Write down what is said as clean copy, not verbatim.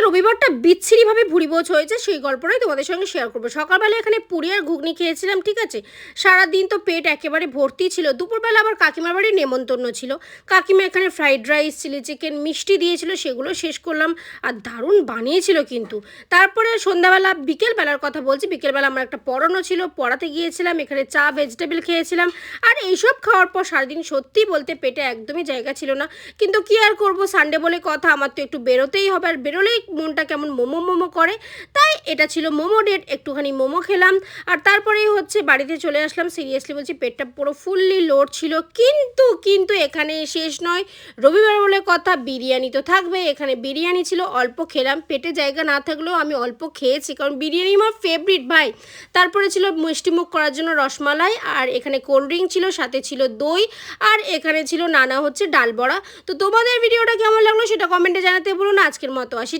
রবিবারটা বিচ্ছিরিভাবে ভুরিভোজ হয়েছে সেই গল্পটাই তোমাদের সঙ্গে শেয়ার করবো। সকালবেলা এখানে পুরি আর ঘুগনি খেয়েছিলাম, ঠিক আছে। সারাদিন তো পেট একেবারে ভর্তি ছিল। দুপুরবেলা আবার কাকিমার বাড়ির নেমন্তন্ন ছিল। কাকিমা এখানে ফ্রাইড রাইস, চিলি চিকেন, মিষ্টি দিয়েছিল, সেগুলো শেষ করলাম। আর দারুণ বানিয়েছিল কিন্তু। তারপরে সন্ধ্যাবেলা বিকেলবেলার কথা বলছি, বিকেলবেলা আমার একটা পড়ানো ছিল, পড়াতে গিয়েছিলাম। এখানে চা ভেজিটেবল খেয়েছিলাম। আর এইসব খাওয়ার পর সারাদিন সত্যি বলতে পেটে একদমই জায়গা ছিল না। কিন্তু কি আর করবো, সানডে বলে কথা, আমার তো একটু বেরোতেই হবে। আর বেরোলেই মনটা কেমন মোমো মোমো করে, তাই এটা ছিল মোমো ডেট। একটুখানি মোমো খেলাম আর তারপরেই হচ্ছে বাড়িতে চলে আসলাম। সিরিয়াসলি বলছি, পেটটা পুরো ফুললি লোড ছিল। কিন্তু কিন্তু এখানে শেষ নয়, রবিবার বলে কথা, বিরিয়ানি তো থাকবে। এখানে বিরিয়ানি ছিল, অল্প খেলাম। পেটে জায়গা না থাকলেও আমি অল্প খেয়েছি, কারণ বিরিয়ানি আমার ফেভারিট ভাই। তারপরে ছিল মিষ্টিমুখ করার জন্য রসমালাই, আর এখানে কোল্ড ড্রিঙ্ক ছিল, সাথে ছিল দই, আর এখানে ছিল নানা হচ্ছে ডাল বড়া। তো তোমাদের ভিডিওটা কেমন লাগলো সেটা কমেন্টে জানাতে বলুন। আজকের মতো আসি।